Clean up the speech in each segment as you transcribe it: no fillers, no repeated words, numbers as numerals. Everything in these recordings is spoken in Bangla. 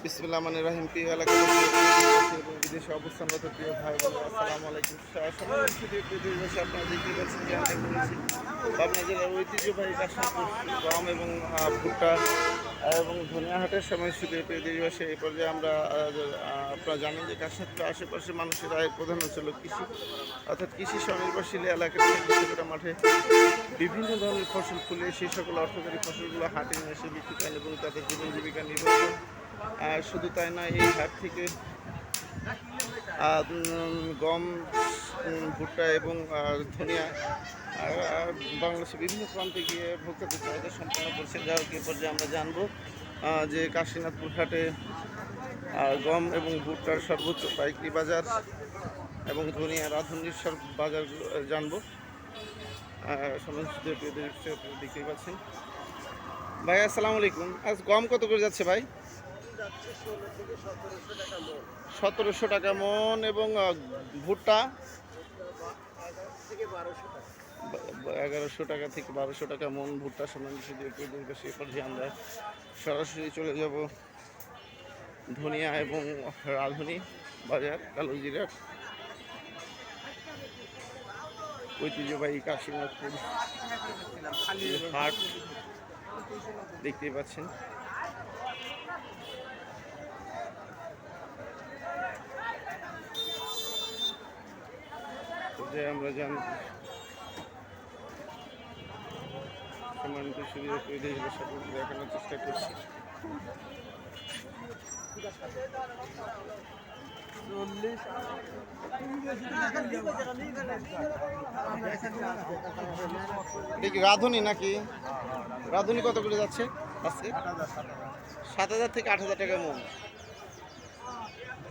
বিসমিল্লাহির রহমানির রহিম। প্রিয় এলাকাবাসী এবং বিদেশে অবস্থানরত প্রিয় ভাই বোন, আসসালামু আলাইকুম। দেশে আপনারা দেখতে পাচ্ছেন যে আমরা করেছি পাবনা জেলার ঐতিহ্যবাহী কাশীপুর গম এবং ভুট্টা এবং ধনিয়াহাটের সময় শুধু দেশবাসী এই পর্যায়ে আমরা আপনারা জানেন যে কাশীপুরের আশেপাশে মানুষের আয়ের প্রধান ছিল কৃষি, অর্থাৎ কৃষি স্বনির্ভরশীল এলাকা থেকে ছোটো মাঠে বিভিন্ন ধরনের ফসল ফুলে সেই সকল অর্থকরী ফসলগুলো হাটে নিয়ে এসে বিক্রি করেন এবং তাদের জীবন জীবিকা নির্ভর করে। শুধু তাই না, এই হাট থেকে গম, ভুট্টা এবং ধনিয়া বাংলাদেশের বিভিন্ন প্রান্তে গিয়ে ভোক্তাদের চাহিদা সম্পন্ন করছেন। যা হোক, এ পর্যায়ে আমরা জানবো যে কাশীনাথপুর হাটে গম এবং ভুট্টার সর্বোচ্চ পাইকারি বাজার এবং ধনিয়া রাঁধুনির বাজার জানবো। সমস্ত দেখতেই পাচ্ছেন। ভাই আসসালামু আলাইকুম। আজ গম কত করে যাচ্ছে ভাই? 1700 টাকা মন। এবং ভুট্টা 1100 টাকা থেকে 1200 টাকা মন ভুট্টা সমান। সে পর্যায়ে আমরা সরাসরি চলে যাব ধনিয়া এবং রাঁধুনি বাজার, কালোজিরার ঐতিহ্যবাহী কাশীনাথপুর হাট দেখতেই পাচ্ছেন। যে আমরা সম্মানিত সুবিধা দেখানোর চেষ্টা করছি। দেখি রাঁধুনি নাকি? রাঁধুনি কত করে যাচ্ছে আজকে? 7000 থেকে 8000 টাকা মন।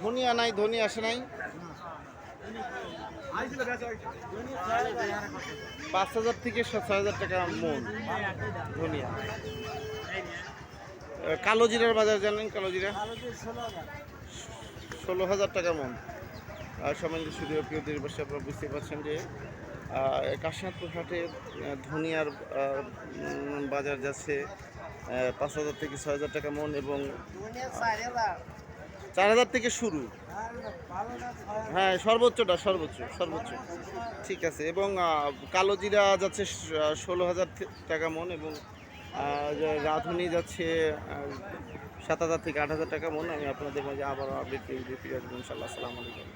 ধনিয়া নাই, ধনিয়া আসে নাই। 5000 থেকে 6000 টাকা মন ধনিয়া। কালো জিরার বাজার জানেন? কালো জিরা 16000 টাকা মন। সম্মানিত সুদীয় প্রিয় দেশবাসী, আপনারা বুঝতে পারছেন যে কাশীনাথপুর হাটে ধনিয়ার বাজার যাচ্ছে 5000 থেকে 6000 টাকা মন এবং 4000 থেকে শুরু। হ্যাঁ, সর্বোচ্চ ঠিক আছে। এবং কালো জিরা যাচ্ছে 16000 টাকা মন এবং রাঁধুনি যাচ্ছে 7000 থেকে 8000 টাকা মন। আমি আপনাদের মাঝে আবারও আপডেট দিয়ে ফিরে আসবো ইনশাআল্লাহ। আসসালামু আলাইকুম।